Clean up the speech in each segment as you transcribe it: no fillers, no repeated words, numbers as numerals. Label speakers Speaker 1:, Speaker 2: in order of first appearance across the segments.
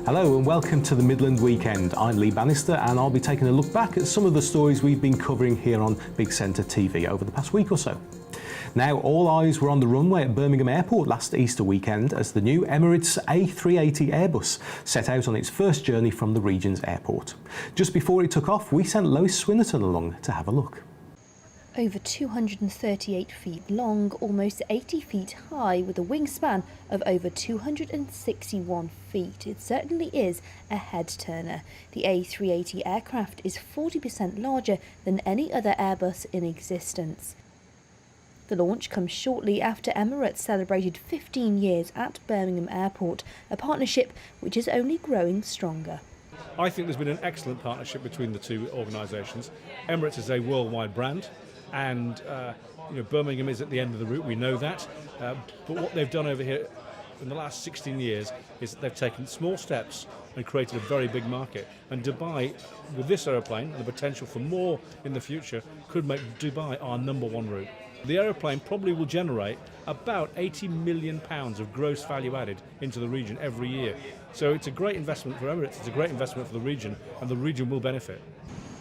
Speaker 1: Hello and welcome to the Midland Weekend. I'm Lee Bannister and I'll be taking a look back at some of the stories we've been covering here on Big Centre TV over the past week or so. Now, all eyes were on the runway at Birmingham Airport last Easter weekend as the new Emirates A380 Airbus set out on its first journey from the region's airport. Just before it took off, we sent Lois Swinnerton along to have a look.
Speaker 2: Over 238 feet long, almost 80 feet high, with a wingspan of over 261 feet. It certainly is a head-turner. The A380 aircraft is 40% larger than any other Airbus in existence. The launch comes shortly after Emirates celebrated 15 years at Birmingham Airport, a partnership which is only growing stronger.
Speaker 3: I think there's been an excellent partnership between the two organisations. Emirates is a worldwide brand, and Birmingham is at the end of the route, we know that. But what they've done over here in the last 16 years is that they've taken small steps and created a very big market. And Dubai, with this aeroplane and the potential for more in the future, could make Dubai our #1 route. The aeroplane probably will generate about £80 million of gross value added into the region every year. So it's a great investment for Emirates, it's a great investment for the region, and the region will benefit.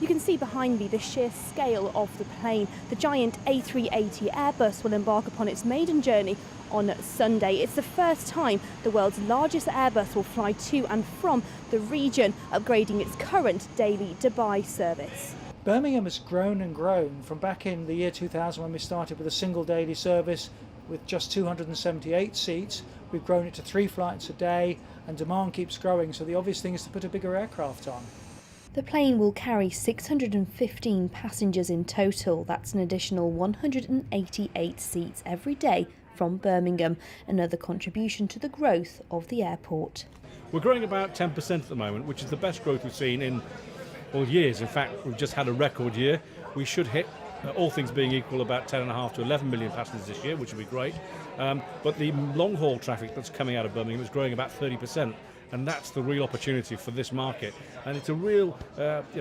Speaker 2: You can see behind me the sheer scale of the plane. The giant A380 Airbus will embark upon its maiden journey on Sunday. It's the first time the world's largest Airbus will fly to and from the region, upgrading its current daily Dubai service.
Speaker 4: Birmingham has grown and grown from back in the year 2000 when we started with a single daily service with just 278 seats. We've grown it to 3 flights a day, and demand keeps growing, so the obvious thing is to put a bigger aircraft on.
Speaker 2: The plane will carry 615 passengers in total. That's an additional 188 seats every day from Birmingham, another contribution to the growth of the airport.
Speaker 3: We're growing about 10% at the moment, which is the best growth we've seen in years. In fact, we've just had a record year. We should hit, all things being equal, about 10.5 to 11 million passengers this year, which would be great. But the long-haul traffic that's coming out of Birmingham is growing about 30%. And that's the real opportunity for this market, and it's a real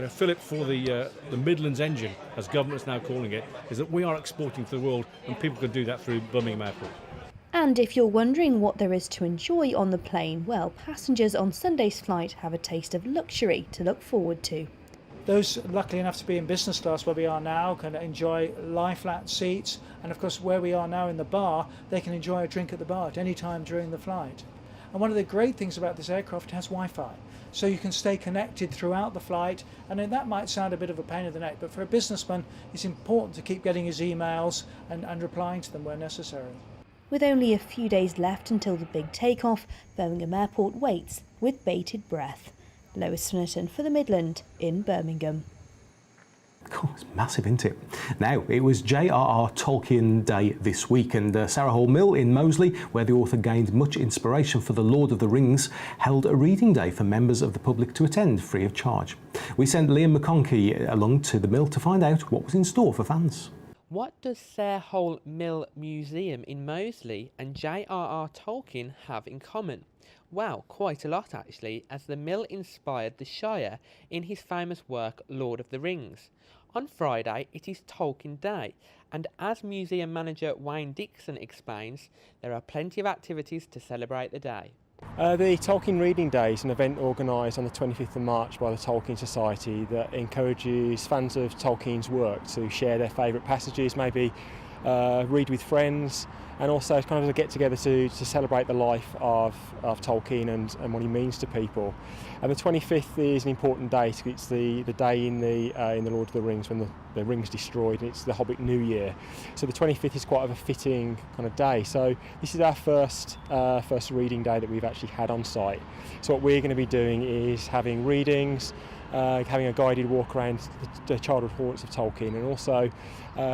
Speaker 3: fillip for the Midlands engine, as government's now calling it, is that we are exporting to the world, and people can do that through Birmingham Airport.
Speaker 2: And if you're wondering what there is to enjoy on the plane, well, passengers on Sunday's flight have a taste of luxury to look forward to.
Speaker 4: Those lucky enough to be in business class where we are now can enjoy lie-flat seats, and of course where we are now in the bar, they can enjoy a drink at the bar at any time during the flight. And one of the great things about this aircraft, it has Wi-Fi, so you can stay connected throughout the flight. And that might sound a bit of a pain in the neck, but for a businessman, it's important to keep getting his emails and replying to them where necessary.
Speaker 2: With only a few days left until the big takeoff, Birmingham Airport waits with bated breath. Lois Swinnerton for the Midland in Birmingham.
Speaker 1: Cool, it's massive, isn't it? Now, it was J.R.R. Tolkien Day this week, and Sarah Hall Mill in Moseley, where the author gained much inspiration for The Lord of the Rings, held a reading day for members of the public to attend free of charge. We sent Liam McConkey along to the mill to find out what was in store for fans.
Speaker 5: What does Sarah Hall Mill Museum in Moseley and J.R.R. Tolkien have in common? Well, quite a lot actually, as the mill inspired the Shire in his famous work Lord of the Rings. On Friday it is Tolkien Day, and as museum manager Wayne Dixon explains, there are plenty of activities to celebrate the day.
Speaker 6: The Tolkien Reading Day is an event organised on the 25th of March by the Tolkien Society that encourages fans of Tolkien's work to share their favourite passages, maybe read with friends, and also kind of a get-together to celebrate the life of Tolkien and what he means to people. And the 25th is an important day. It's the day in the Lord of the Rings when the ring's destroyed, and it's the Hobbit New Year. So the 25th is quite of a fitting kind of day. So this is our first reading day that we've actually had on site. So what we're going to be doing is having readings, having a guided walk around the childhood haunts of Tolkien, and also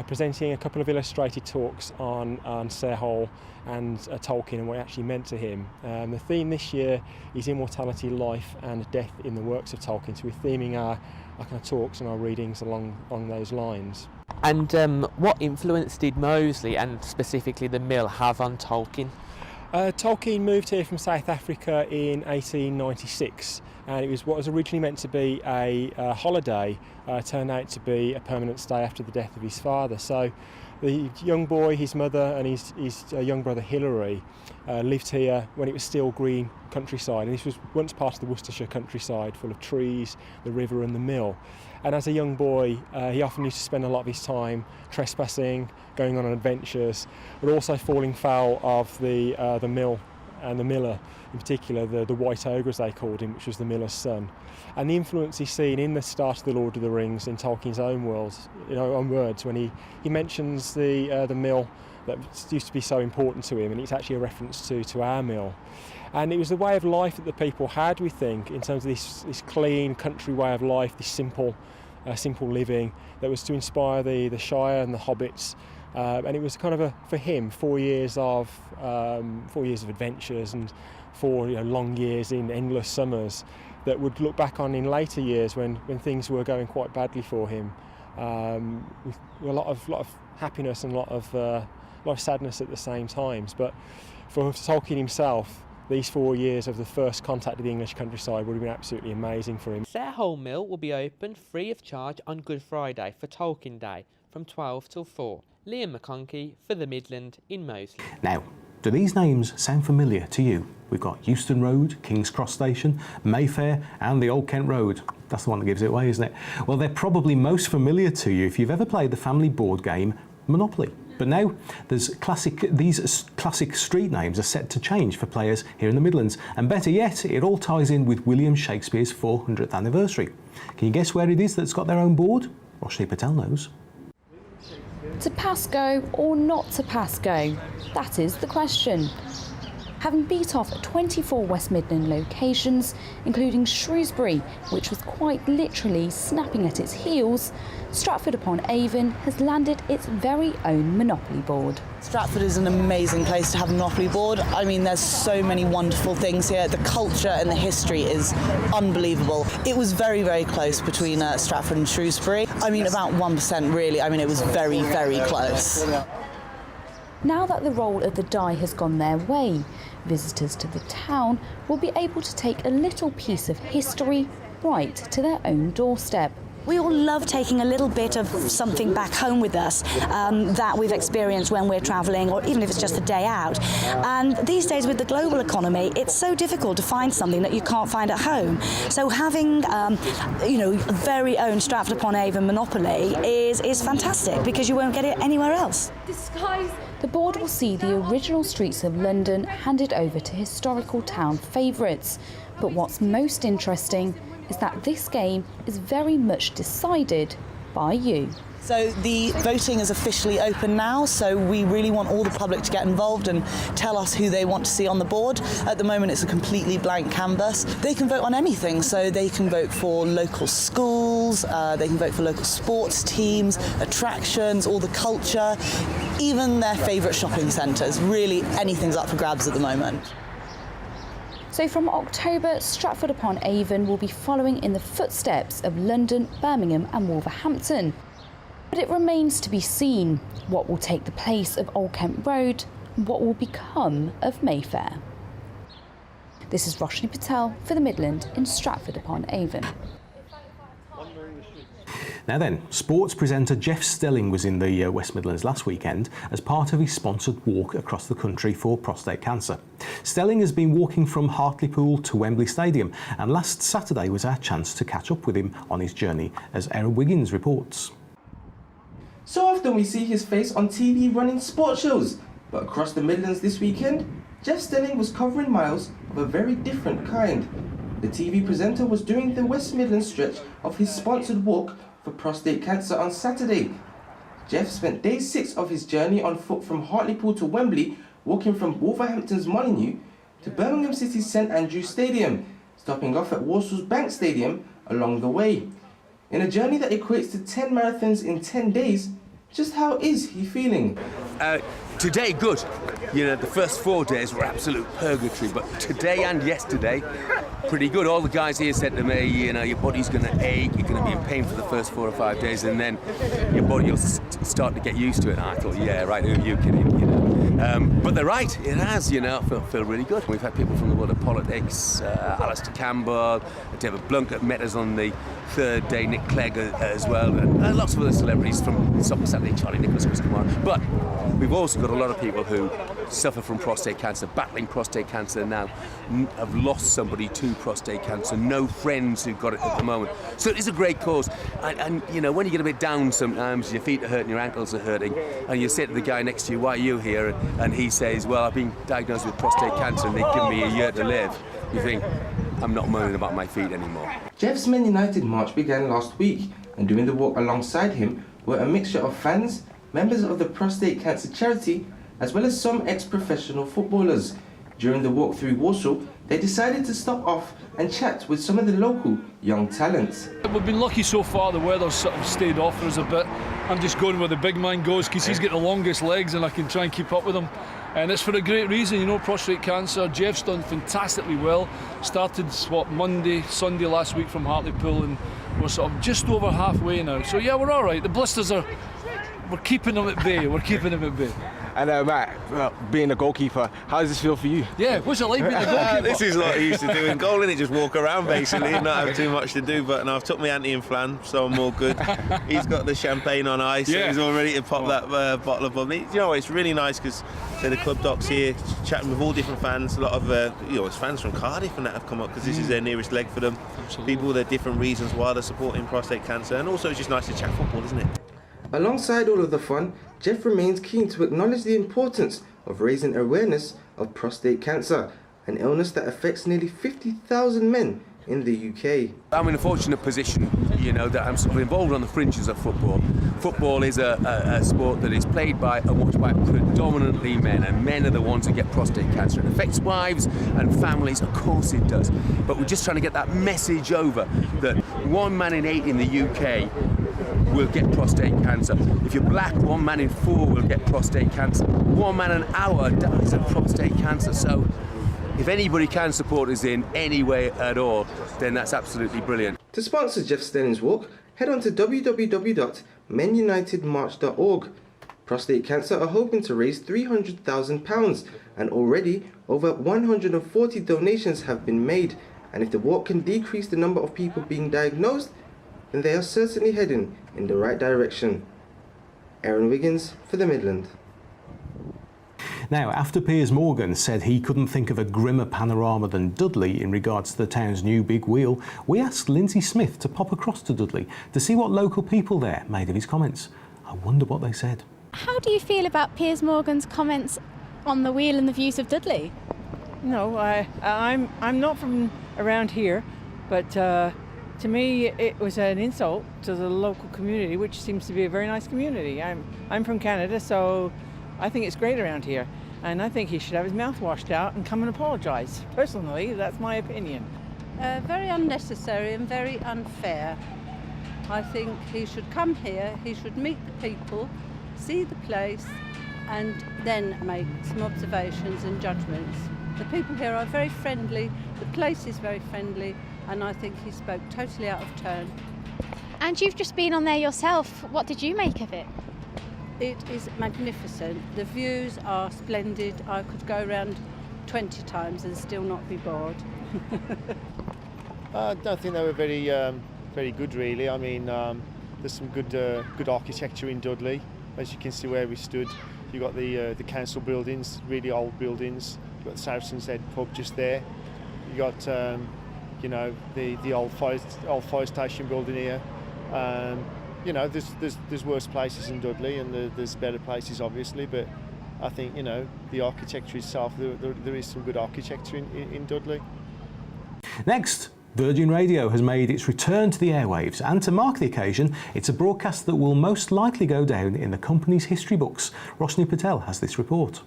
Speaker 6: presenting a couple of illustrated talks on Sarah Hall and Tolkien and what it actually meant to him. The theme this year is immortality, life and death in the works of Tolkien, so we're theming our kind of talks and our readings along those lines.
Speaker 5: And what influence did Moseley and specifically the mill have on Tolkien?
Speaker 6: Tolkien moved here from South Africa in 1896, and it was what was originally meant to be a holiday turned out to be a permanent stay after the death of his father. So The young boy, his mother and his young brother Hilary lived here when it was still green countryside, and this was once part of the Worcestershire countryside, full of trees, the river and the mill. And as a young boy, he often used to spend a lot of his time trespassing, going on adventures, but also falling foul of the mill and the miller, in particular the White Ogre as they called him, which was the miller's son. And the influence he's seen in the start of the Lord of the Rings in Tolkien's own words, when he mentions the mill that used to be so important to him, and it's actually a reference to our mill. And it was the way of life that the people had, we think, in terms of this clean country way of life, this simple living that was to inspire the Shire and the hobbits. And it was kind of for him 4 years of adventures and 4 long years in endless summers that would look back on in later years when things were going quite badly for him, with a lot of happiness and a lot of sadness at the same times. But for Tolkien himself, these 4 years of the first contact with the English countryside would have been absolutely amazing for him.
Speaker 5: Sarehole Mill will be open free of charge on Good Friday for Tolkien Day from 12 till 4. Liam McConkey for the Midland in Moseley.
Speaker 1: Now, do these names sound familiar to you? We've got Euston Road, King's Cross Station, Mayfair and the Old Kent Road. That's the one that gives it away, isn't it? Well, they're probably most familiar to you if you've ever played the family board game Monopoly. But now these classic street names are set to change for players here in the Midlands. And better yet, it all ties in with William Shakespeare's 400th anniversary. Can you guess where it is that's got their own board? Roshni Patel knows.
Speaker 2: To pass go or not to pass go? That is the question. Having beat off 24 West Midland locations, including Shrewsbury, which was quite literally snapping at its heels, Stratford-upon-Avon has landed its very own Monopoly board.
Speaker 7: Stratford is an amazing place to have a Monopoly board. I mean, there's so many wonderful things here. The culture and the history is unbelievable. It was very, very close between Stratford and Shrewsbury. I mean, about 1% really. I mean, it was very, very close.
Speaker 2: Now that the roll of the die has gone their way, visitors to the town will be able to take a little piece of history right to their own doorstep.
Speaker 8: We all love taking a little bit of something back home with us that we've experienced when we're travelling, or even if it's just a day out. And these days with the global economy, it's so difficult to find something that you can't find at home. So having, very own Stratford-upon-Avon Monopoly is fantastic, because you won't get it anywhere else.
Speaker 2: The board will see the original streets of London handed over to historical town favourites. But what's most interesting is that this game is very much decided by you.
Speaker 7: So the voting is officially open now, so we really want all the public to get involved and tell us who they want to see on the board. At the moment it's a completely blank canvas. They can vote on anything, so they can vote for local schools, they can vote for local sports teams, attractions, all the culture, even their favourite shopping centres. Really anything's up for grabs at the moment.
Speaker 2: So from October, Stratford-upon-Avon will be following in the footsteps of London, Birmingham and Wolverhampton. But it remains to be seen what will take the place of Old Kent Road and what will become of Mayfair. This is Roshni Patel for the Midland in Stratford-upon-Avon.
Speaker 1: Now then, sports presenter Jeff Stelling was in the West Midlands last weekend as part of his sponsored walk across the country for prostate cancer. Stelling has been walking from Hartlepool to Wembley Stadium, and last Saturday was our chance to catch up with him on his journey, as Aaron Wiggins reports.
Speaker 9: So often we see his face on TV running sports shows, but across the Midlands this weekend, Jeff Stelling was covering miles of a very different kind. The TV presenter was doing the West Midlands stretch of his sponsored walk for prostate cancer on Saturday. Jeff spent day 6 of his journey on foot from Hartlepool to Wembley, walking from Wolverhampton's Molineux to Birmingham City's St Andrews Stadium, stopping off at Warsaw's Bank Stadium along the way. In a journey that equates to 10 marathons in 10 days, just how is he feeling?
Speaker 10: Today, good. The first 4 days were absolute purgatory, but today and yesterday, pretty good. All the guys here said to me, your body's going to ache, you're going to be in pain for the first 4 or 5 days, and then your body will start to get used to it. And I thought, yeah, right, who are you kidding? But they're right, it has, you know, I feel really good. We've had people from the world of politics, Alistair Campbell, David Blunkett met us on the third day, Nick Clegg as well, and lots of other celebrities from Saturday, Charlie Nicholas has come on. But we've also got a lot of people who suffer from prostate cancer, battling prostate cancer now, have lost somebody to prostate cancer, no friends who've got it at the moment. So it is a great cause. And you know, when you get a bit down sometimes, your feet are hurting, your ankles are hurting, and you say to the guy next to you, why are you here? And he says, well, I've been diagnosed with prostate cancer and they've given me a year to live. You think, I'm not moaning about my feet anymore.
Speaker 9: Jeff's Men United march began last week, and doing the walk alongside him were a mixture of fans, members of the prostate cancer charity, as well as some ex-professional footballers. During the walk through Warsaw, they decided to stop off and chat with some of the local young talents.
Speaker 11: We've been lucky so far, the weather's sort of stayed off for us a bit. I'm just going where the big man goes because he's got the longest legs and I can try and keep up with him. And it's for a great reason, you know, prostate cancer. Jeff's done fantastically well. Started, Sunday last week from Hartlepool, and we're sort of just over halfway now. So yeah, we're all right. The blisters we're keeping them at bay.
Speaker 12: And Matt, being a goalkeeper, how does this feel for you?
Speaker 11: Yeah, what's it like being a goalkeeper?
Speaker 13: This is what I used to do in goal, innit? Just walk around basically, not have too much to do. But no, I've took my anti-inflam, so I'm all good. He's got the champagne on ice, so he's all ready to pop that bottle of bubbly. You know, it's really nice because the club docs here, chatting with all different fans. A lot of it's fans from Cardiff and that have come up because this is their nearest leg for them. Absolutely. People with their different reasons why they're supporting prostate cancer, and also it's just nice to chat football, isn't it?
Speaker 9: Alongside all of the fun, Jeff remains keen to acknowledge the importance of raising awareness of prostate cancer, an illness that affects nearly 50,000 men in the UK.
Speaker 10: I'm in a fortunate position, you know, that I'm sort of involved on the fringes of football. Football is a sport that is played by and watched by predominantly men, and men are the ones who get prostate cancer. It affects wives and families, of course it does. But we're just trying to get that message over that 1 man in 8 in the UK will get prostate cancer. If you're black, 1 man in 4 will get prostate cancer. 1 man an hour dies of prostate cancer. So if anybody can support us in any way at all, then that's absolutely brilliant.
Speaker 9: To sponsor Jeff Stelling's walk, head on to www.menunitedmarch.org. Prostate Cancer are hoping to raise £300,000, and already over 140 donations have been made. And if the walk can decrease the number of people being diagnosed, then they are certainly heading in the right direction. Aaron Wiggins for the Midland.
Speaker 1: Now, after Piers Morgan said he couldn't think of a grimmer panorama than Dudley in regards to the town's new big wheel, we asked Lindsay Smith to pop across to Dudley to see what local people there made of his comments. I wonder what they said.
Speaker 14: How do you feel about Piers Morgan's comments on the wheel and the views of Dudley?
Speaker 15: No, I'm not from around here, but to me it was an insult to the local community, which seems to be a very nice community. I'm from Canada, so I think it's great around here, and I think he should have his mouth washed out and come and apologise. Personally, that's my opinion.
Speaker 16: Very unnecessary and very unfair. I think he should come here, he should meet the people, see the place, and then make some observations and judgments. The people here are very friendly, the place is very friendly, and I think he spoke totally out of turn.
Speaker 14: And you've just been on there yourself. What did you make of it?
Speaker 16: It is magnificent. The views are splendid. I could go around 20 times and still not be bored.
Speaker 6: I don't think they were very good, really. I mean, there's some good architecture in Dudley. As you can see where we stood, you got the council buildings, really old buildings. You got the Saracens Head pub just there. You got the old fire station building here. You know, there's worse places in Dudley, and there's better places, obviously. But I think, you know, the architecture itself, there is some good architecture in Dudley.
Speaker 1: Next, Virgin Radio has made its return to the airwaves, and to mark the occasion, it's a broadcast that will most likely go down in the company's history books. Roshni Patel has this report.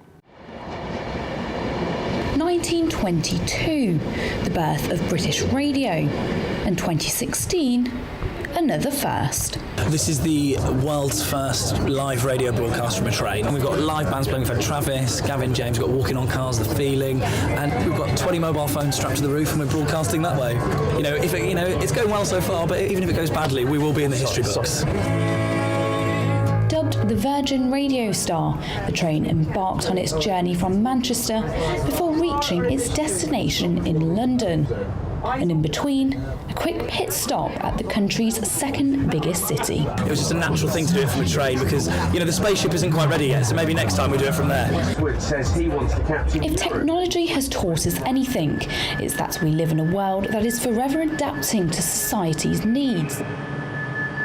Speaker 17: 1922, the birth of British Radio, and 2016, another first.
Speaker 18: This is the world's first live radio broadcast from a train. And we've got live bands playing. We've had Travis, Gavin James, we've got Walking on Cars, The Feeling, and we've got 20 mobile phones strapped to the roof, and we're broadcasting that way. You know, it's going well so far, but even if it goes badly, we will be in the history books.
Speaker 17: Dubbed dubbed the Virgin Radio Star, the train embarked on its journey from Manchester before reaching its destination in London. And in between, a quick pit stop at the country's second biggest city.
Speaker 18: It was just a natural thing to do it from a train because, you know, the spaceship isn't quite ready yet, so maybe next time we do it from there.
Speaker 19: Says he wants the captain.
Speaker 17: If technology has taught us anything, it's that we live in a world that is forever adapting to society's needs.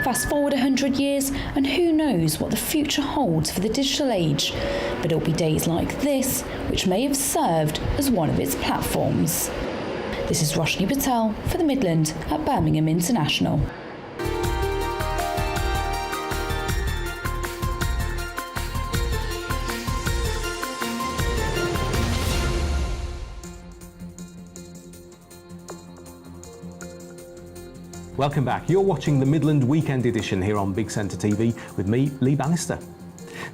Speaker 17: Fast forward 100 years, and who knows what the future holds for the digital age. But it'll be days like this which may have served as one of its platforms. This is Roshni Patel for the Midland at Birmingham International.
Speaker 1: Welcome back. You're watching the Midland Weekend Edition here on Big Centre TV with me, Lee Bannister.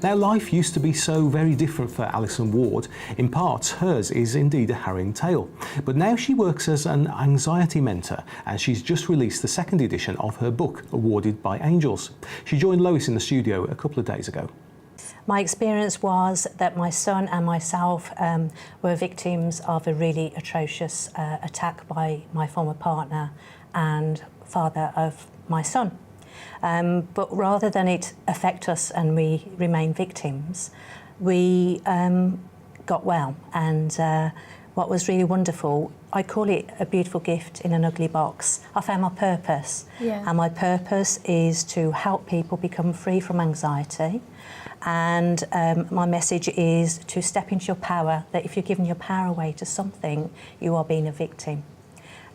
Speaker 1: Now, life used to be so very different for Alison Ward. In parts, hers is indeed a harrowing tale. But now she works as an anxiety mentor, and she's just released the second edition of her book, Awarded by Angels. She joined Lois in the studio a couple of days ago.
Speaker 20: My experience was that my son and myself were victims of a really atrocious attack by my former partner and father of my son. But rather than it affect us and we remain victims, we got well. And what was really wonderful, I call it a beautiful gift in an ugly box. I found my purpose.
Speaker 2: Yeah.
Speaker 20: And my purpose is to help people become free from anxiety. And my message is to step into your power, that if you're giving your power away to something, you are being a victim.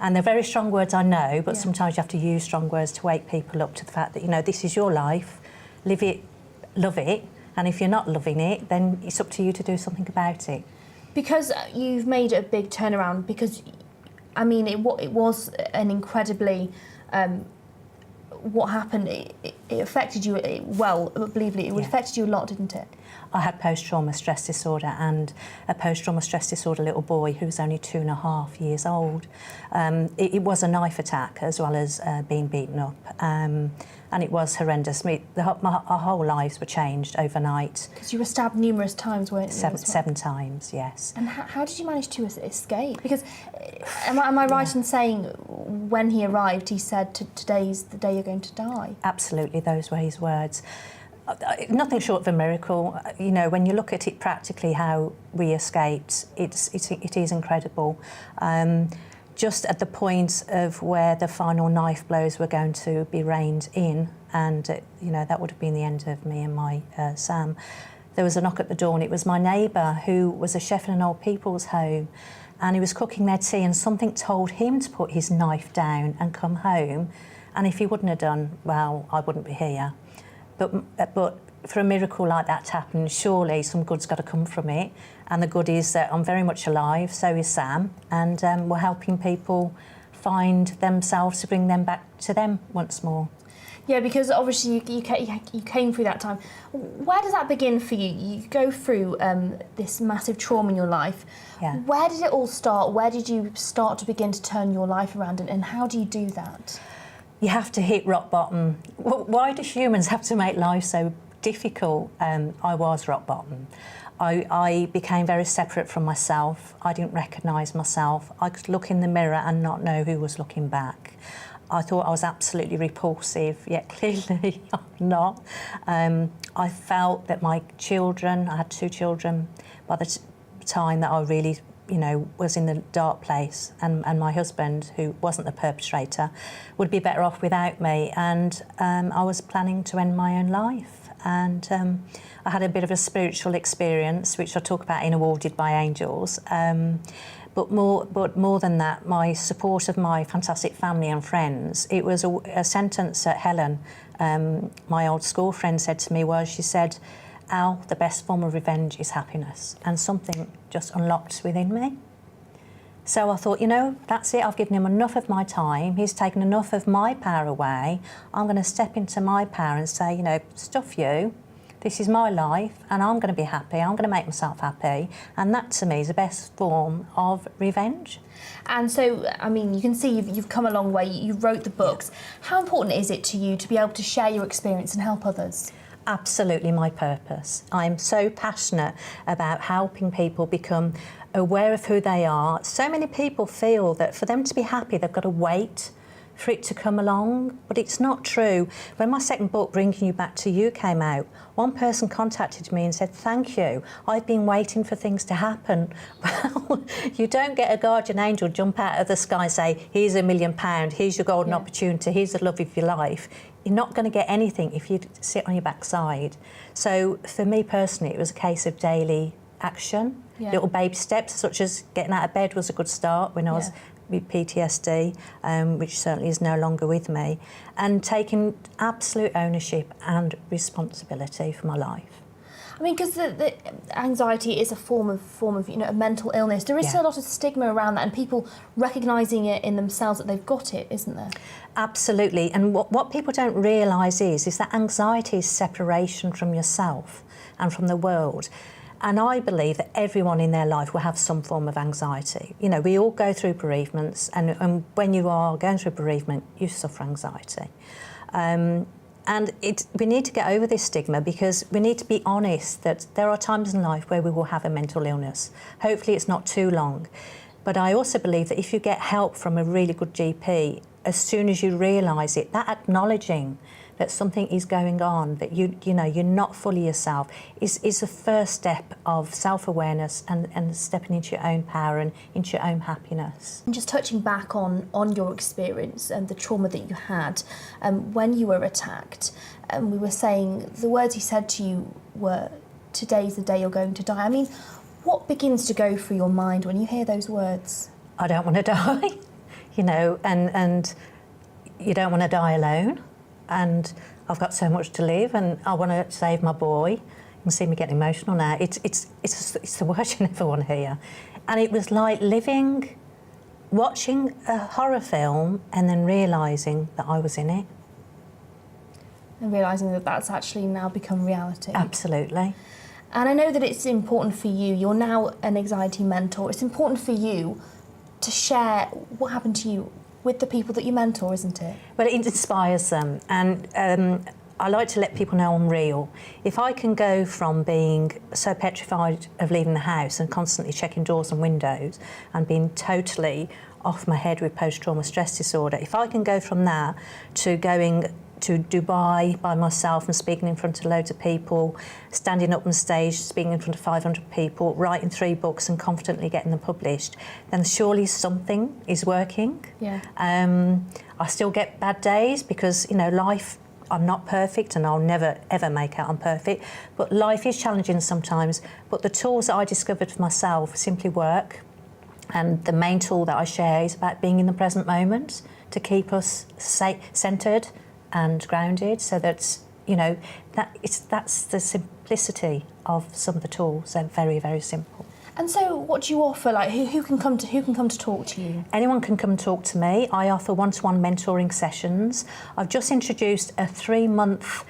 Speaker 20: And they're very strong words, I know, but sometimes you have to use strong words to wake people up to the fact that, you know, this is your life, live it, love it, and if you're not loving it, then it's up to you to do something about it.
Speaker 2: Because you've made a big turnaround, because, I mean, it was an incredibly... what happened, it affected you, well, believably, it affected you a lot, didn't it?
Speaker 20: I had post-trauma stress disorder and a post-trauma stress disorder little boy who was only 2.5 years old. It was a knife attack as well as being beaten up, and it was horrendous. Our whole lives were changed overnight.
Speaker 2: Because you were stabbed numerous times, weren't you?
Speaker 20: Seven times, yes.
Speaker 2: And how did you manage to escape? Because am I right in saying when he arrived, he said, today's the day you're going to die?
Speaker 20: Absolutely, those were his words. Nothing short of a miracle. You know, when you look at it practically, how we escaped, it is incredible. Just at the point of where the final knife blows were going to be rained in, and you know, that would have been the end of me and my Sam. There was a knock at the door, and it was my neighbour who was a chef in an old people's home, and he was cooking their tea, and something told him to put his knife down and come home. And if he wouldn't have done, well, I wouldn't be here. But for a miracle like that to happen, surely some good's got to come from it. And the good is that I'm very much alive, so is Sam, and we're helping people find themselves to bring them back to them once more.
Speaker 2: Yeah, because obviously you came through that time. Where does that begin for you? You go through this massive trauma in your life.
Speaker 20: Yeah.
Speaker 2: Where did it all start? Where did you start to begin to turn your life around, and how do you do that?
Speaker 20: You have to hit rock bottom. Why do humans have to make life so difficult? I was rock bottom. I became very separate from myself. I didn't recognise myself. I could look in the mirror and not know who was looking back. I thought I was absolutely repulsive, yet clearly I'm not. I felt that my children, I had 2 children, by the time that I really, you know, was in the dark place, and my husband, who wasn't the perpetrator, would be better off without me. And I was planning to end my own life. And I had a bit of a spiritual experience, which I talk about in Awarded by Angels. But more than that, my support of my fantastic family and friends. It was a sentence that Helen, my old school friend, said to me was, she said, "Al, the best form of revenge is happiness." And something just unlocked within me. So I thought, you know, that's it. I've given him enough of my time. He's taken enough of my power away. I'm going to step into my power and say, you know, stuff you. This is my life, and I'm going to be happy. I'm going to make myself happy. And that, to me, is the best form of revenge.
Speaker 2: And so, I mean, you can see you've come a long way. You wrote the books. How important is it to you to be able to share your experience and help others?
Speaker 20: absolutely my purpose. I'm so passionate about helping people become aware of who they are. So many people feel that for them to be happy, they've got to wait for it to come along, but it's not true. When my second book, Bringing You Back to You, came out, one person contacted me and said, thank you, I've been waiting for things to happen. Well, you don't get a guardian angel jump out of the sky and say, here's £1 million, here's your golden opportunity, here's the love of your life. You're not going to get anything if you sit on your backside. So for me personally, it was a case of daily action, little baby steps, such as getting out of bed was a good start when I was with PTSD, which certainly is no longer with me, and taking absolute ownership and responsibility for my life.
Speaker 2: I mean, because the anxiety is a form of a mental illness. There is still a lot of stigma around that, and people recognising it in themselves that they've got it, isn't there?
Speaker 20: Absolutely. And what people don't realise is that anxiety is separation from yourself and from the world. And I believe that everyone in their life will have some form of anxiety. You know, we all go through bereavements, and when you are going through bereavement, you suffer anxiety. And we need to get over this stigma, because we need to be honest that there are times in life where we will have a mental illness. Hopefully it's not too long. But I also believe that if you get help from a really good GP, as soon as you realise it, that acknowledging that something is going on, that you know you're not fully yourself, is the first step of self-awareness and stepping into your own power and into your own happiness.
Speaker 2: And just touching back on your experience and the trauma that you had when you were attacked, we were saying the words he said to you were, "Today's the day you're going to die." I mean, what begins to go through your mind when you hear those words?
Speaker 20: I don't want to die, you know, and you don't want to die alone. And I've got so much to live, and I want to save my boy. You can see me getting emotional now. It's the words you never want to hear. And it was like watching a horror film and then realising that I was in it.
Speaker 2: And realising that that's actually now become reality.
Speaker 20: Absolutely.
Speaker 2: And I know that it's important for you. You're now an anxiety mentor. It's important for you to share what happened to you with the people that you mentor, isn't it?
Speaker 20: Well, it inspires them, and I like to let people know I'm real. If I can go from being so petrified of leaving the house and constantly checking doors and windows and being totally off my head with post-trauma stress disorder, if I can go from that to going to Dubai by myself and speaking in front of loads of people, standing up on stage, speaking in front of 500 people, writing 3 books and confidently getting them published, then surely something is working.
Speaker 2: Yeah.
Speaker 20: I still get bad days because, you know, life, I'm not perfect and I'll never, ever make out I'm perfect, but life is challenging sometimes. But the tools that I discovered for myself simply work. And the main tool that I share is about being in the present moment to keep us centred and grounded, so that, you know, that's the simplicity of some of the tools. They're very, very simple.
Speaker 2: And so, what do you offer? Like, who can come to talk to you?
Speaker 20: Anyone can come and talk to me. I offer one-to-one mentoring sessions. I've just introduced a 3-month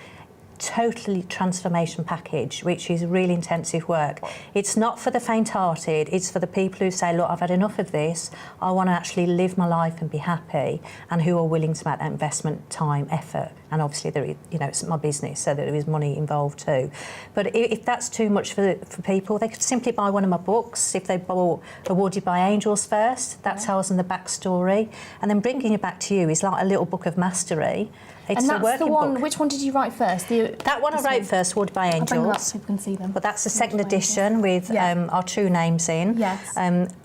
Speaker 20: totally transformation package, which is really intensive work. It's not for the faint-hearted, it's for the people who say, look, I've had enough of this, I want to actually live my life and be happy, and who are willing to make that investment, time, effort. And obviously, there is, you know, it's my business, so there is money involved too. But if that's too much for people, they could simply buy one of my books. If they bought Awarded by Angels first, that tells them the backstory. And then Bringing You Back to You is like a little book of mastery. It's
Speaker 2: and that's the one.
Speaker 20: book.
Speaker 2: Which one did you write first?
Speaker 20: That one I wrote first, Awarded by Angels.
Speaker 2: I'll bring them up so people can see them.
Speaker 20: But that's the second edition with our true names in.
Speaker 2: Yes.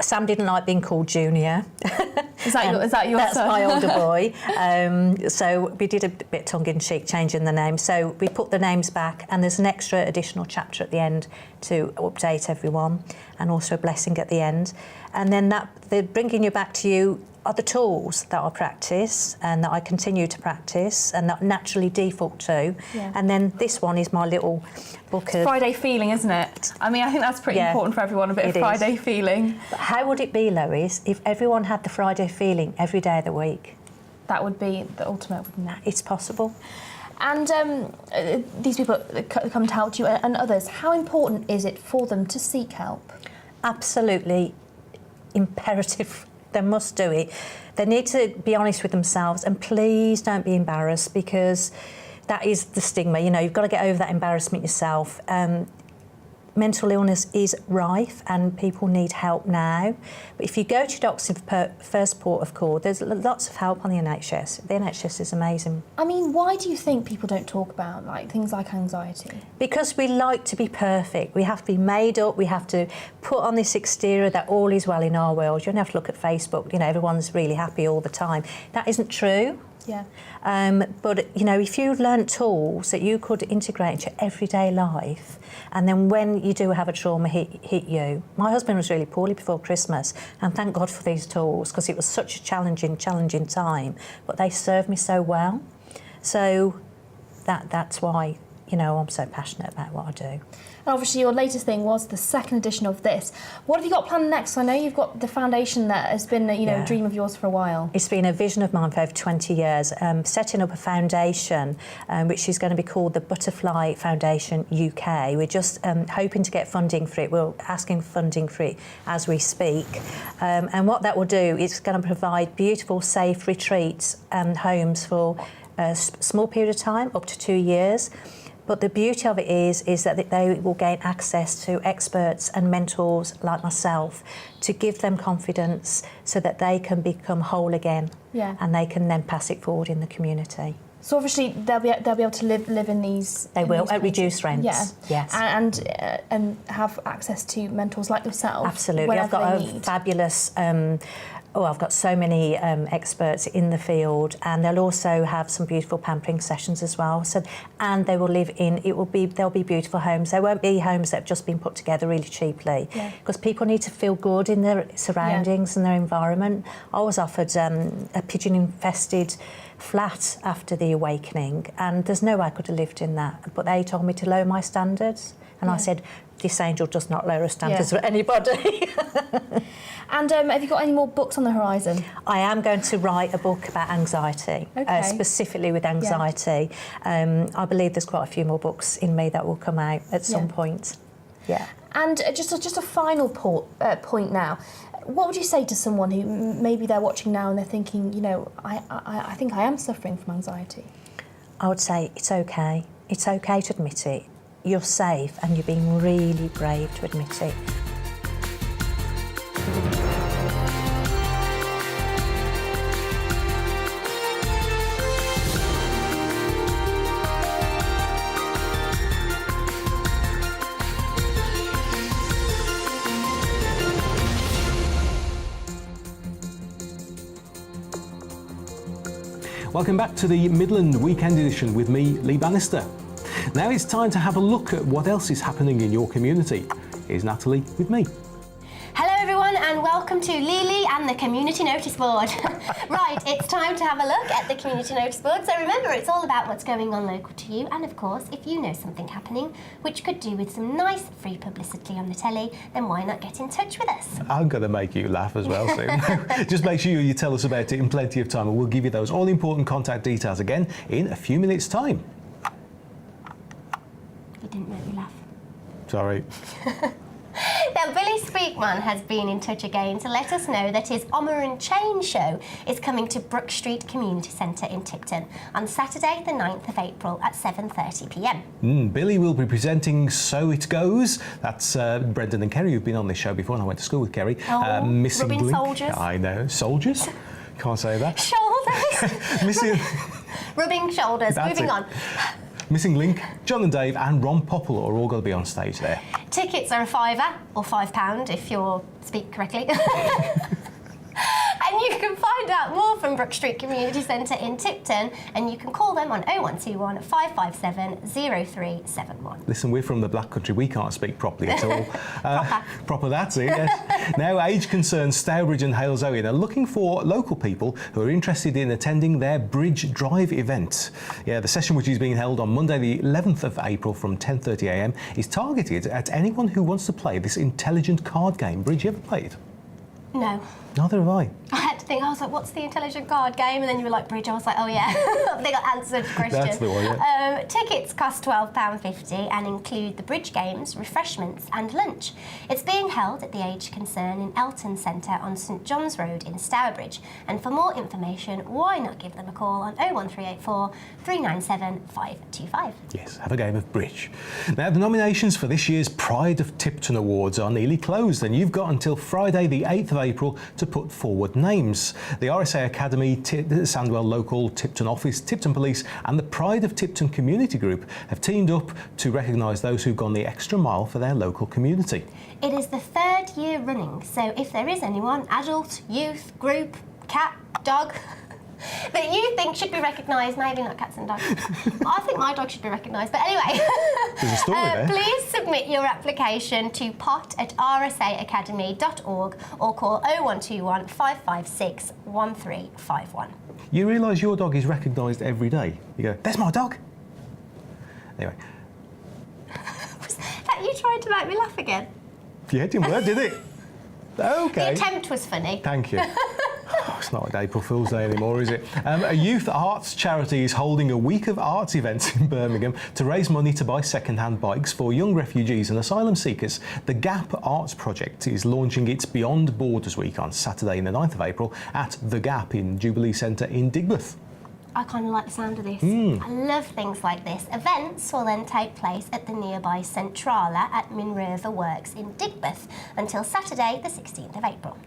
Speaker 20: Sam didn't like being called Junior.
Speaker 2: Is that your
Speaker 20: That's
Speaker 2: son?
Speaker 20: my older boy. So we did a bit tongue-in-cheek changing the name. So we put the names back, and there's an extra additional chapter at the end to update everyone, and also a blessing at the end. And then the Bringing You Back to You are the tools that I practice and that I continue to practice and that naturally default to.
Speaker 2: Yeah.
Speaker 20: And then this one is my little book of...
Speaker 2: Friday feeling, isn't it? I mean, I think that's pretty important for everyone, a bit of Friday feeling.
Speaker 20: But how would it be, Lois, if everyone had the Friday feeling every day of the week?
Speaker 2: That would be the ultimate, wouldn't it?
Speaker 20: It's possible.
Speaker 2: And these people that come to help you and others, how important is it for them to seek help?
Speaker 20: Absolutely imperative. They must do it. They need to be honest with themselves, and please don't be embarrassed, because that is the stigma. You know, you've got to get over that embarrassment yourself. Mental illness is rife and people need help now. But if you go to your doctor's first port of call, there's lots of help on the NHS. The NHS is amazing.
Speaker 2: I mean, why do you think people don't talk about things like anxiety?
Speaker 20: Because we like to be perfect. We have to be made up. We have to put on this exterior that all is well in our world. You don't have to look at Facebook. You know, everyone's really happy all the time. That isn't true.
Speaker 2: Yeah.
Speaker 20: But, you know, if you learnt tools that you could integrate into your everyday life, and then when you do have a trauma hit you... My husband was really poorly before Christmas, and thank God for these tools, because it was such a challenging time, but they served me so well. So that's why, you know, I'm so passionate about what I do.
Speaker 2: And obviously your latest thing was the second edition of this. What have you got planned next? I know you've got the foundation that has been, you know, a dream of yours for a while.
Speaker 20: It's been a vision of mine for over 20 years, setting up a foundation which is going to be called the Butterfly Foundation UK. We're just hoping to get funding for it. We're asking for funding for it as we speak. And what that will do is going to provide beautiful, safe retreats and homes for a small period of time, up to 2 years. But the beauty of it is that they will gain access to experts and mentors like myself to give them confidence so that they can become whole again.
Speaker 2: Yeah.
Speaker 20: And they can then pass it forward in the community.
Speaker 2: So obviously they'll be able to live in these.
Speaker 20: They will at reduced rents.
Speaker 2: Yeah.
Speaker 20: Yes.
Speaker 2: And have access to mentors like yourself.
Speaker 20: Absolutely. I've got a fabulous. I've got so many experts in the field, and they'll also have some beautiful pampering sessions as well. So, and they will live in. They'll be beautiful homes. They won't be homes that have just been put together really cheaply. Because people need to feel good in their surroundings and their environment. I was offered a pigeon-infested flat after the awakening, and there's no way I could have lived in that. But they told me to lower my standards, and I said, this angel does not lower standards for anybody.
Speaker 2: And have you got any more books on the horizon?
Speaker 20: I am going to write a book about anxiety, specifically with anxiety. I believe there's quite a few more books in me that will come out at some point. Yeah.
Speaker 2: And just a final point now. What would you say to someone who maybe they're watching now and they're thinking, you know, I think I am suffering from anxiety?
Speaker 20: I would say it's okay. It's okay to admit it. You're safe and you're being really brave to admit it.
Speaker 1: Welcome back to the Midland Weekend Edition with me, Lee Bannister. Now it's time to have a look at what else is happening in your community. Here's Natalie with me.
Speaker 21: Hello everyone and welcome to Lily and the Community Notice Board. Right, it's time to have a look at the Community Notice Board. So remember, it's all about what's going on local to you, and of course, if you know something happening which could do with some nice free publicity on the telly, then why not get in touch with us?
Speaker 1: I'm going to make you laugh as well soon. Just make sure you tell us about it in plenty of time, and we'll give you those all-important contact details again in a few minutes' time.
Speaker 21: You didn't make me laugh.
Speaker 1: Sorry.
Speaker 21: Now, Billy Speakman has been in touch again to let us know that his Omar and Chain show is coming to Brook Street Community Centre in Tipton on Saturday the 9th of April at 7:30 p.m.
Speaker 1: Billy will be presenting So It Goes. That's Brendan and Kerry, who've been on this show before, and I went to school with Kerry. Missing
Speaker 21: rubbing
Speaker 1: Link.
Speaker 21: soldiers.
Speaker 1: I know. Soldiers? Can't say that.
Speaker 21: Shoulders.
Speaker 1: Missing...
Speaker 21: Rubbing shoulders.
Speaker 1: That's
Speaker 21: Moving
Speaker 1: it.
Speaker 21: on.
Speaker 1: Missing Link, John and Dave and Ron Popple are all going to be on stage there.
Speaker 21: Tickets are £5 or £5 if you speak correctly. And you can find out more from Brook Street Community Centre in Tipton, and you can call them on 0121 557 0371.
Speaker 1: Listen, we're from the Black Country, we can't speak properly at all. Proper, that's it, yes. Now, Age Concern Stourbridge and Halesowen are looking for local people who are interested in attending their Bridge Drive event. Yeah, the session, which is being held on Monday the 11th of April from 10:30 a.m, is targeted at anyone who wants to play this intelligent card game. Bridge, you ever played?
Speaker 21: No.
Speaker 1: Neither have I.
Speaker 21: I had thing. I was like, what's the intelligent card game? And then you were like, bridge. I was like, oh yeah. I think I answered the question.
Speaker 1: That's the one, yeah.
Speaker 21: Tickets cost £12.50 and include the bridge games, refreshments and lunch. It's being held at the Age Concern in Elton Centre on St John's Road in Stourbridge. And for more information, why not give them a call on 01384 397 525.
Speaker 1: Yes, have a game of bridge. Now, the nominations for this year's Pride of Tipton Awards are nearly closed, and you've got until Friday the 8th of April to put forward names. The RSA Academy, Sandwell Local, Tipton Office, Tipton Police and the Pride of Tipton Community Group have teamed up to recognise those who've gone the extra mile for their local community.
Speaker 21: It is the 3rd year running, so if there is anyone, adult, youth, group, cat, dog, that you think should be recognised, maybe not cats and dogs. I think my dog should be recognised, but anyway.
Speaker 1: There's a story there.
Speaker 21: Please submit your application to pot@rsaacademy.org or call 0121 556 1351.
Speaker 1: You realise your dog is recognised every day. You go, there's my dog. Anyway.
Speaker 21: Was that you trying to make me laugh again?
Speaker 1: Yeah, it didn't work, did it? Okay.
Speaker 21: The attempt was funny.
Speaker 1: Thank you. It's not an April Fool's Day anymore, is it? A youth arts charity is holding a week of arts events in Birmingham to raise money to buy second-hand bikes for young refugees and asylum seekers. The Gap Arts Project is launching its Beyond Borders Week on Saturday, the 9th of April, at The Gap in Jubilee Centre in Digbeth.
Speaker 21: I kind of like the sound of this. I love things like this. Events will then take place at the nearby Centrala at Minreva Works in Digbeth until Saturday, the 16th of April.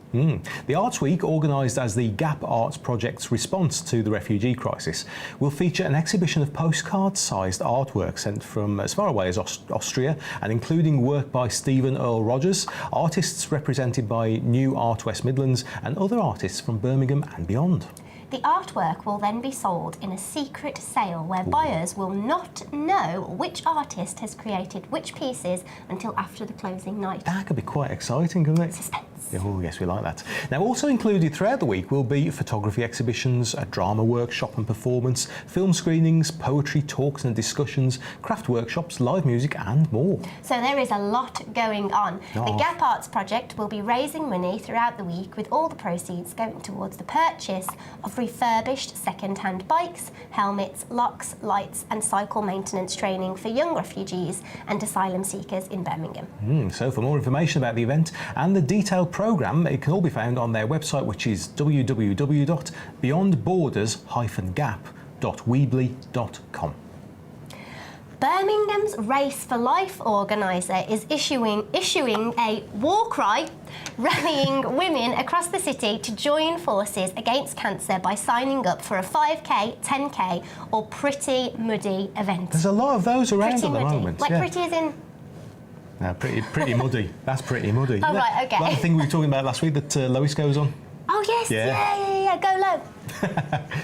Speaker 1: The Arts Week, organised as the Gap Arts Project's response to the refugee crisis, will feature an exhibition of postcard-sized artwork sent from as far away as Austria and including work by Stephen Earl Rogers, artists represented by New Art West Midlands and other artists from Birmingham and beyond.
Speaker 21: The artwork will then be sold in a secret sale where buyers will not know which artist has created which pieces until after the closing night.
Speaker 1: That could be quite exciting, couldn't it?
Speaker 21: Suspense.
Speaker 1: Oh, yes, we like that. Now, also included throughout the week will be photography exhibitions, a drama workshop and performance, film screenings, poetry talks and discussions, craft workshops, live music and more.
Speaker 21: So there is a lot going on. The Gap Arts Project will be raising money throughout the week with all the proceeds going towards the purchase of refurbished second-hand bikes, helmets, locks, lights and cycle maintenance training for young refugees and asylum seekers in Birmingham.
Speaker 1: So for more information about the event and the detailed programme, it can all be found on their website, which is www.beyondbordersgap.weebly.com.
Speaker 21: Birmingham's Race for Life organiser is issuing a war cry, rallying women across the city to join forces against cancer by signing up for a 5k, 10k or Pretty Muddy event.
Speaker 1: There's a lot of those around
Speaker 21: Pretty
Speaker 1: at the
Speaker 21: muddy.
Speaker 1: moment.
Speaker 21: Like pretty as in...
Speaker 1: No, pretty muddy. That's Pretty Muddy.
Speaker 21: Oh, right, okay.
Speaker 1: Like the thing we were talking about last week that Lois goes on.
Speaker 21: Oh, yes, yeah, go low.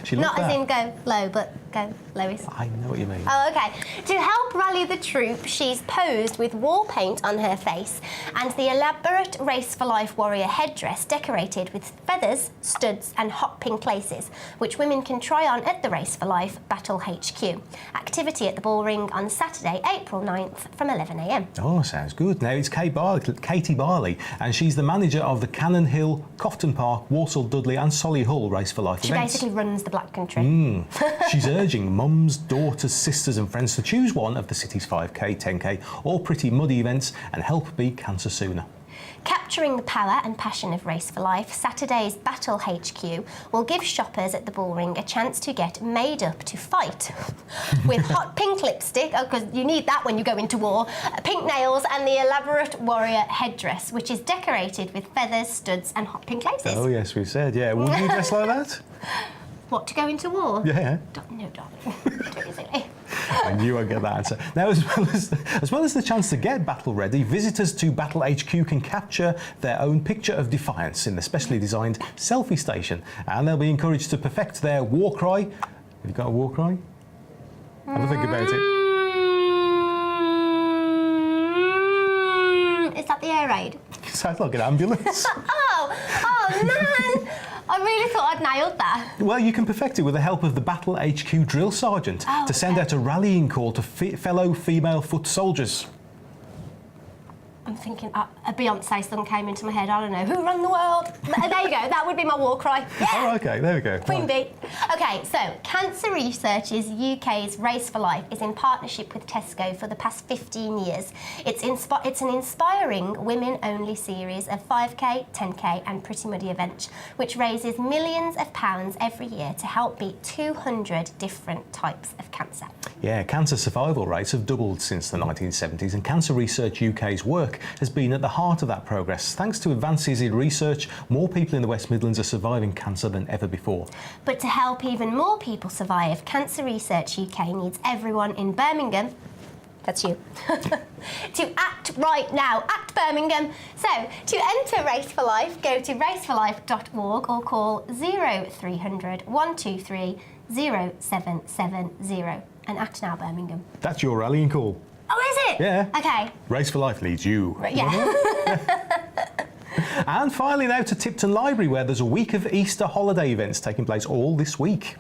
Speaker 1: She loves
Speaker 21: Not as in go low, but go Lois.
Speaker 1: I know what you mean.
Speaker 21: Oh, okay. To help rally the troop, she's posed with wall paint on her face and the elaborate Race for Life warrior headdress decorated with feathers, studs and hot pink laces, which women can try on at the Race for Life Battle HQ. Activity at the Bullring on Saturday, April 9th from 11 a.m.
Speaker 1: Oh, sounds good. Now, it's Katie Barley, and she's the manager of the Cannon Hill, Cofton Park, Walsall Dudley and Solihull Race for Life
Speaker 21: She
Speaker 1: events.
Speaker 21: basically runs the Black Country.
Speaker 1: She's urging mums, daughters, sisters and friends to choose one of the city's 5k, 10k or Pretty Muddy events and help beat cancer sooner.
Speaker 21: Capturing the power and passion of Race for Life, Saturday's Battle HQ will give shoppers at the Bullring a chance to get made up to fight with hot pink lipstick, because you need that when you go into war, pink nails and the elaborate warrior headdress, which is decorated with feathers, studs and hot pink laces.
Speaker 1: Oh yes, we said, yeah. Will you dress like that?
Speaker 21: What, to go into war?
Speaker 1: Yeah.
Speaker 21: No, darling. Don't silly.
Speaker 1: I knew I'd get that answer. Now, as well as the chance to get battle ready, visitors to Battle HQ can capture their own picture of defiance in the specially designed selfie station, and they'll be encouraged to perfect their war cry. Have you got a war cry? Have a think about it.
Speaker 21: Is that the air raid?
Speaker 1: Sounds like an ambulance.
Speaker 21: oh man! I really thought I'd nailed that.
Speaker 1: Well, you can perfect it with the help of the Battle HQ drill sergeant to send out a rallying call to fellow female foot soldiers.
Speaker 21: I'm thinking a Beyonce song came into my head. I don't know. Who run the world? There you go. That would be my war cry. Yeah.
Speaker 1: Oh, okay, there we go.
Speaker 21: Queen Bee. Okay, so Cancer Research's UK's Race for Life is in partnership with Tesco for the past 15 years. It's an inspiring women-only series of 5K, 10K and Pretty Muddy events, which raises millions of pounds every year to help beat 200 different types of cancer.
Speaker 1: Yeah, cancer survival rates have doubled since the 1970s, and Cancer Research UK's work has been at the heart of that progress. Thanks to advances in research, more people in the West Midlands are surviving cancer than ever before.
Speaker 21: But to help even more people survive, Cancer Research UK needs everyone in Birmingham, that's you, to act right now. Act Birmingham. So, to enter Race for Life, go to raceforlife.org or call 0300 123 0770 and act now, Birmingham.
Speaker 1: That's your rallying call.
Speaker 21: Oh, is it?
Speaker 1: Yeah.
Speaker 21: Okay.
Speaker 1: Race for Life leads you.
Speaker 21: Yeah.
Speaker 1: And finally now to Tipton Library, where there's a week of Easter holiday events taking place all this week.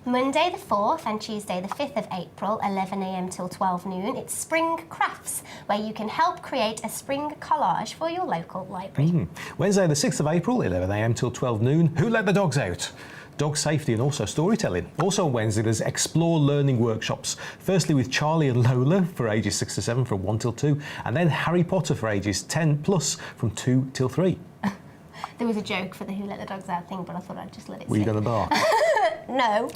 Speaker 21: Monday the 4th and Tuesday the 5th of April, 11 a.m. till 12 noon, it's Spring Crafts, where you can help create a spring collage for your local library.
Speaker 1: Wednesday the 6th of April, 11 a.m. till 12 noon, Who Let the Dogs Out? Dog safety and also storytelling. Also on Wednesday there's Explore Learning workshops, firstly with Charlie and Lola for ages 6 to 7 from 1 till 2, and then Harry Potter for ages 10 plus from 2 till 3.
Speaker 21: There was a joke for the Who Let the Dogs Out thing, but I thought I'd just let it
Speaker 1: Were you
Speaker 21: sit.
Speaker 1: going to bark?
Speaker 21: No.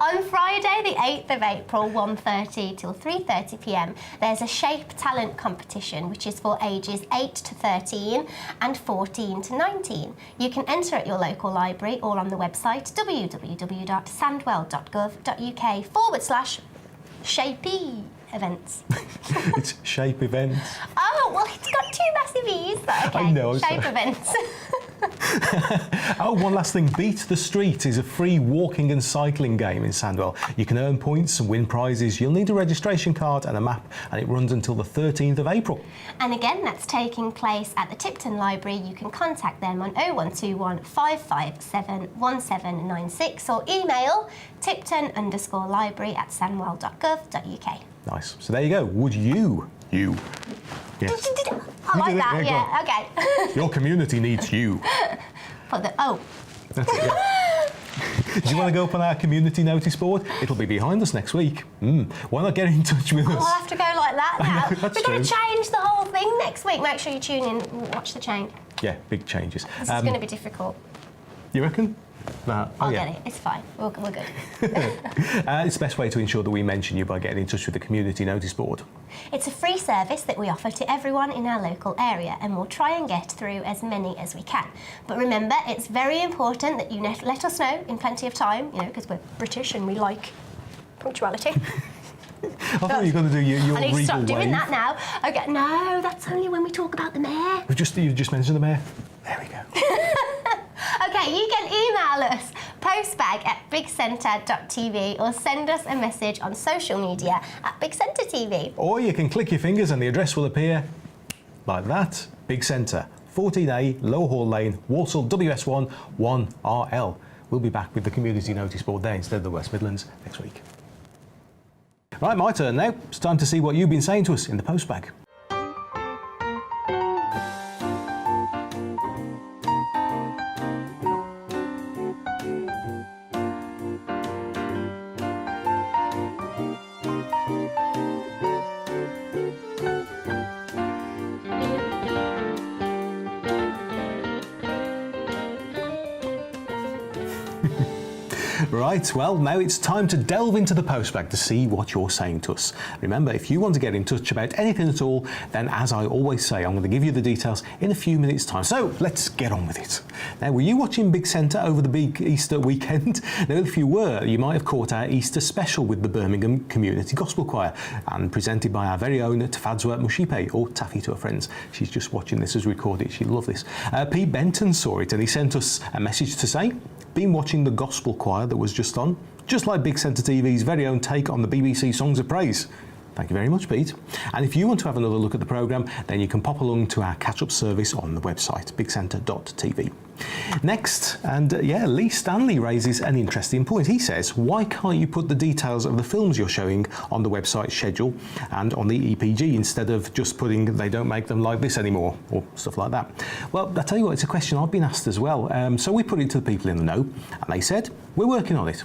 Speaker 21: On Friday the 8th of April, 1:30 till 3:30 p.m, there's a Shape Talent competition, which is for ages 8 to 13 and 14 to 19. You can enter at your local library or on the website www.sandwell.gov.uk/Shapey events.
Speaker 1: It's Shape Events.
Speaker 21: Oh, well, it's got two massive E's, but okay.
Speaker 1: I know.
Speaker 21: Shape events.
Speaker 1: Oh, one last thing. Beat the Street is a free walking and cycling game in Sandwell. You can earn points and win prizes. You'll need a registration card and a map, and it runs until the 13th of April.
Speaker 21: And again, that's taking place at the Tipton Library. You can contact them on 0121 557 1796 or email tipton_library@sandwell.gov.uk.
Speaker 1: Nice. So there you go. Would you? Yes.
Speaker 21: I like that,
Speaker 1: go
Speaker 21: yeah, okay.
Speaker 1: Your community needs you.
Speaker 21: That's it,
Speaker 1: yeah. Do you want to go up on our community notice board? It'll be behind us next week. Why not get in touch with us?
Speaker 21: I'll have to go like that now.
Speaker 1: That's
Speaker 21: We're going to
Speaker 1: true.
Speaker 21: change the whole thing next week. Make sure you tune in and watch the change.
Speaker 1: Yeah, big changes.
Speaker 21: This is going to be difficult.
Speaker 1: You reckon? No.
Speaker 21: I'll get it. It's fine. We're good.
Speaker 1: It's the best way to ensure that we mention you by getting in touch with the community notice board.
Speaker 21: It's a free service that we offer to everyone in our local area, and we'll try and get through as many as we can. But remember, it's very important that you let us know in plenty of time, because we're British and we like punctuality.
Speaker 1: I thought you were going to do your
Speaker 21: I need to stop
Speaker 1: regal
Speaker 21: doing
Speaker 1: wave.
Speaker 21: that now. Okay, no, that's only when we talk about the mayor.
Speaker 1: You just mentioned the mayor. There we go.
Speaker 21: Okay, you can email us postbag@bigcentre.tv or send us a message on social media @BigCentre.tv.
Speaker 1: Or you can click your fingers and the address will appear like that. Big Centre, 14A, Low Hall Lane, Walsall, WS1 1RL. We'll be back with the community notice board there instead of the West Midlands next week. Right, my turn now. It's time to see what you've been saying to us in the postbag. Right, well, now it's time to delve into the postbag to see what you're saying to us. Remember, if you want to get in touch about anything at all, then as I always say, I'm going to give you the details in a few minutes' time. So let's get on with it. Now, were you watching Big Centre over the big Easter weekend? Now, if you were, you might have caught our Easter special with the Birmingham Community Gospel Choir and presented by our very own Tafadzwa Mushipe, or Taffy to her friends. She's just watching this as recorded. She'll love this. Pete Benton saw it and he sent us a message to say, been watching the Gospel Choir that was just on, just like Big Centre TV's very own take on the BBC Songs of Praise. Thank you very much, Pete. And if you want to have another look at the programme, then you can pop along to our catch-up service on the website, bigcentre.tv. Next, Lee Stanley raises an interesting point. He says, why can't you put the details of the films you're showing on the website schedule and on the EPG instead of just putting they don't make them like this anymore or stuff like that? Well, I tell you what, it's a question I've been asked as well. So we put it to the people in the know, and they said, we're working on it.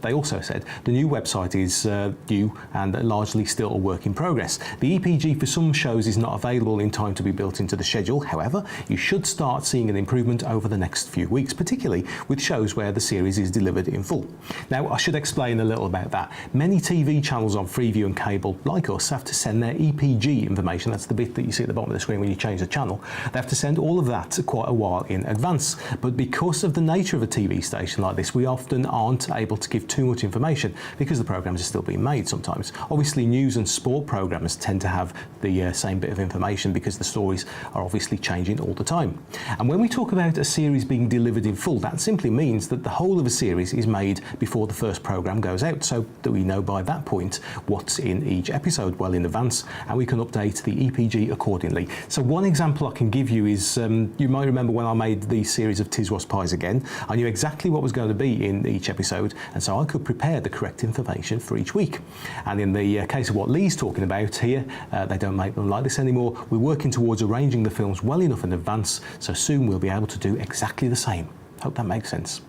Speaker 1: They also said the new website is new and largely still a work in progress. The EPG for some shows is not available in time to be built into the schedule. However, you should start seeing an improvement over the next few weeks, particularly with shows where the series is delivered in full. Now, I should explain a little about that. Many TV channels on Freeview and cable, like us, have to send their EPG information. That's the bit that you see at the bottom of the screen when you change the channel. They have to send all of that quite a while in advance. But because of the nature of a TV station like this, we often aren't able to give too much information because the programmes are still being made sometimes. Obviously, news and sport programmes tend to have the same bit of information because the stories are obviously changing all the time. And when we talk about a series being delivered in full, that simply means that the whole of a series is made before the first programme goes out, so that we know by that point what's in each episode well in advance, and we can update the EPG accordingly. So one example I can give you is, you might remember when I made the series of Tiswas Pies again, I knew exactly what was going to be in each episode, and so I could prepare the correct information for each week. And in the case of what Lee's talking about here, they don't make them like this anymore. We're working towards arranging the films well enough in advance, so soon we'll be able to do exactly the same. Hope that makes sense.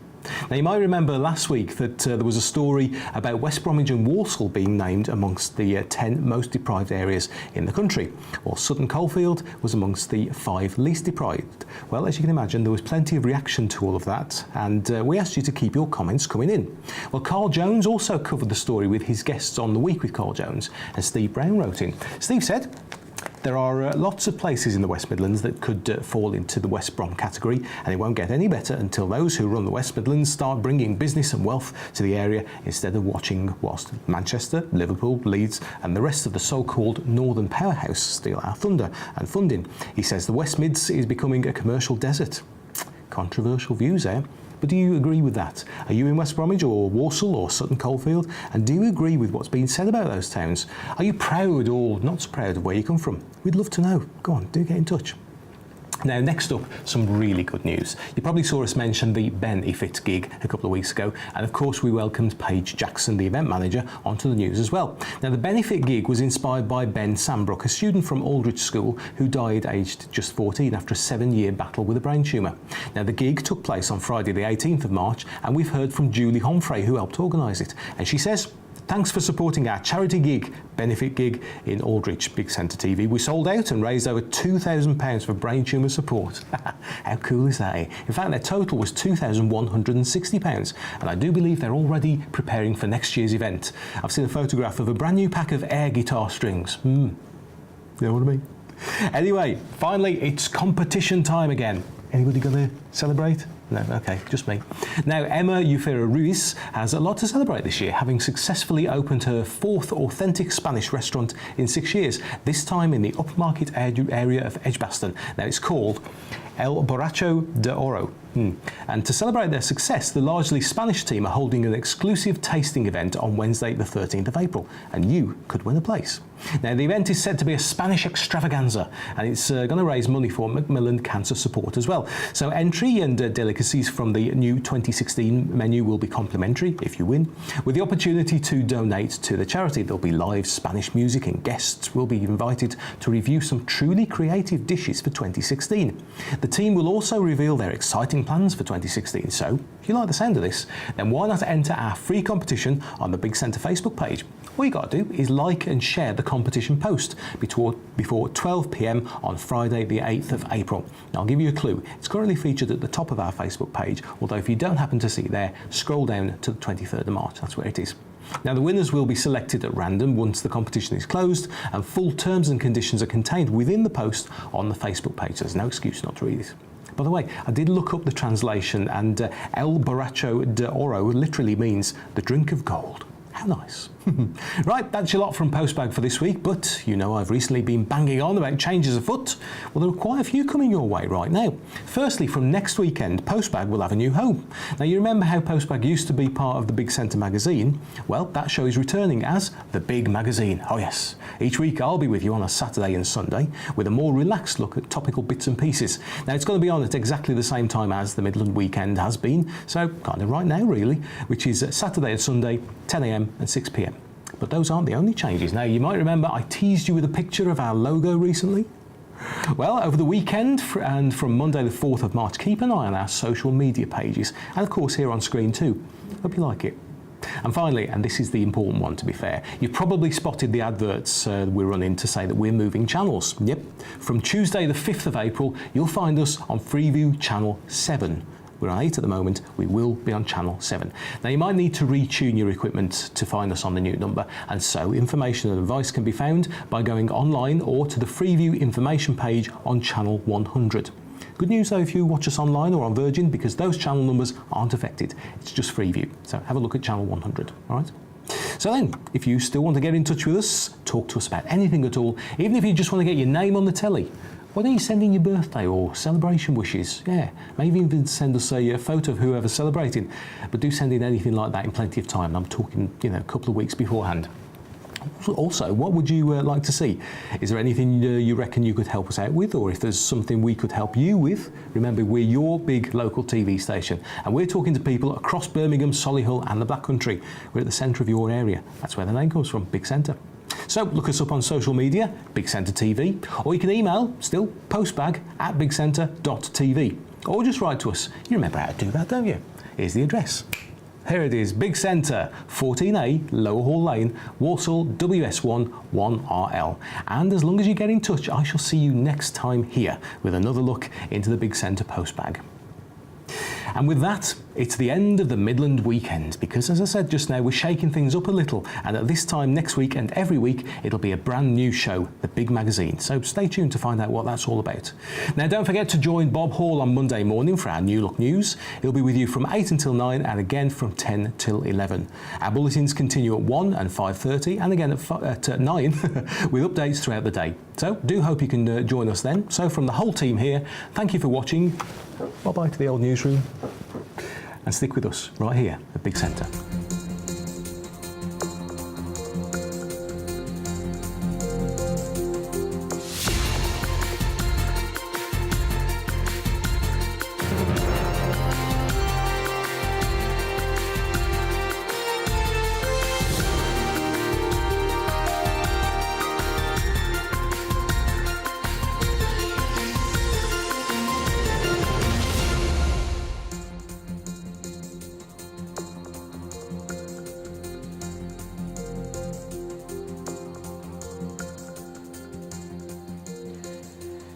Speaker 1: Now, you might remember last week that there was a story about West Bromwich and Walsall being named amongst the 10 most deprived areas in the country, while Sutton Coldfield was amongst the 5 least deprived. Well, as you can imagine, there was plenty of reaction to all of that, and we asked you to keep your comments coming in. Well, Carl Jones also covered the story with his guests on The Week with Carl Jones, and Steve Brown wrote in. Steve said, there are lots of places in the West Midlands that could fall into the West Brom category, and it won't get any better until those who run the West Midlands start bringing business and wealth to the area instead of watching whilst Manchester, Liverpool, Leeds and the rest of the so-called Northern powerhouse steal our thunder and funding. He says the West Mids is becoming a commercial desert. Controversial views there. But do you agree with that? Are you in West Bromwich or Walsall or Sutton Coldfield? And do you agree with what's being said about those towns? Are you proud or not so proud of where you come from? We'd love to know. Go on, do get in touch. Now, next up, some really good news. You probably saw us mention the Benefit gig a couple of weeks ago, and of course we welcomed Paige Jackson, the event manager, onto the news as well. Now, the Benefit gig was inspired by Ben Sambrook, a student from Aldridge School who died aged just 14 after a 7-year battle with a brain tumour. Now, the gig took place on Friday the 18th of March, and we've heard from Julie Homfrey, who helped organise it, and she says, thanks for supporting our charity gig, Benefit gig in Aldridge, Big Centre TV. We sold out and raised over £2,000 for brain tumour support. How cool is that, eh? In fact, their total was £2,160, and I do believe they're already preparing for next year's event. I've seen a photograph of a brand new pack of air guitar strings. You know what I mean? Anyway, finally, it's competition time again. Anybody going to celebrate? No, okay, just me. Now, Emma Eufera Ruiz has a lot to celebrate this year, having successfully opened her 4th authentic Spanish restaurant in 6 years, this time in the upmarket area of Edgbaston. Now, it's called El Borracho de Oro. And to celebrate their success, the largely Spanish team are holding an exclusive tasting event on Wednesday the 13th of April, and you could win a place. Now, the event is said to be a Spanish extravaganza, and it's going to raise money for Macmillan Cancer Support as well. So entry and delicacies from the new 2016 menu will be complimentary if you win, with the opportunity to donate to the charity. There'll be live Spanish music, and guests will be invited to review some truly creative dishes for 2016. The team will also reveal their exciting plans for 2016, so if you like the sound of this, then why not enter our free competition on the Big Centre Facebook page? All you got to do is like and share the competition post before 12 p.m. on Friday the 8th of April. Now, I'll give you a clue. It's currently featured at the top of our Facebook page, although if you don't happen to see it there, scroll down to the 23rd of March. That's where it is. Now, the winners will be selected at random once the competition is closed, and full terms and conditions are contained within the post on the Facebook page. There's no excuse not to read it. By the way, I did look up the translation, and El Borracho de Oro literally means the drink of gold. How nice. Right, that's your lot from Postbag for this week, but you know I've recently been banging on about changes afoot. Well, there are quite a few coming your way right now. Firstly, from next weekend, Postbag will have a new home. Now, you remember how Postbag used to be part of the Big Centre magazine? Well, that show is returning as The Big Magazine. Oh yes. Each week I'll be with you on a Saturday and Sunday with a more relaxed look at topical bits and pieces. Now, it's going to be on at exactly the same time as the Midland Weekend has been, so kind of right now really, which is Saturday and Sunday, 10 a.m. and 6 p.m. But those aren't the only changes. Now, you might remember I teased you with a picture of our logo recently. Well, over the weekend and from Monday the 4th of March, keep an eye on our social media pages and of course here on screen too. Hope you like it. And finally, and this is the important one to be fair, you've probably spotted the adverts we're running to say that we're moving channels. Yep, from Tuesday the 5th of April, you'll find us on Freeview Channel 7. We're on 8 at the moment, we will be on Channel 7. Now, you might need to retune your equipment to find us on the new number, and so information and advice can be found by going online or to the Freeview information page on Channel 100. Good news though if you watch us online or on Virgin, because those channel numbers aren't affected. It's just Freeview, so have a look at Channel 100, all right? So then, if you still want to get in touch with us, talk to us about anything at all, even if you just want to get your name on the telly, why don't you send in your birthday or celebration wishes? Yeah, maybe even send us a photo of whoever's celebrating. But do send in anything like that in plenty of time. I'm talking, you know, a couple of weeks beforehand. Also, what would you like to see? Is there anything you reckon you could help us out with, or if there's something we could help you with? Remember, we're your big local TV station, and we're talking to people across Birmingham, Solihull and the Black Country. We're at the centre of your area. That's where the name comes from, Big Centre. So look us up on social media, Big Centre TV, or you can email, still, postbag@bigcentre.tv, or just write to us. You remember how to do that, don't you? Here's the address. Here it is, Big Centre, 14A, Lower Hall Lane, Walsall, WS1 1RL. And as long as you get in touch, I shall see you next time here with another look into the Big Centre Postbag. And with that, it's the end of the Midland Weekend, because as I said just now, we're shaking things up a little, and at this time next week and every week, it'll be a brand new show, The Big Magazine. So stay tuned to find out what that's all about. Now, don't forget to join Bob Hall on Monday morning for our New Look News. He'll be with you from 8 until 9 and again from 10 till 11. Our bulletins continue at 1 and 5:30 and again at 9 with updates throughout the day. So do hope you can join us then. So from the whole team here, thank you for watching. Bye-bye to the old newsroom. And stick with us right here at Big Centre.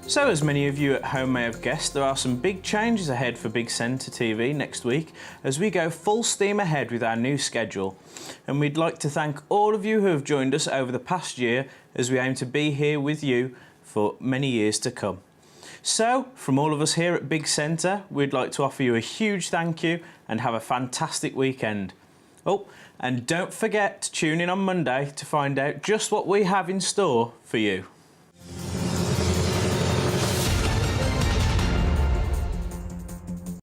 Speaker 3: So, as many of you at home may have guessed, there are some big changes ahead for Big Centre TV next week as we go full steam ahead with our new schedule. And we'd like to thank all of you who have joined us over the past year as we aim to be here with you for many years to come. So, from all of us here at Big Centre, we'd like to offer you a huge thank you and have a fantastic weekend. Oh, and don't forget to tune in on Monday to find out just what we have in store for you.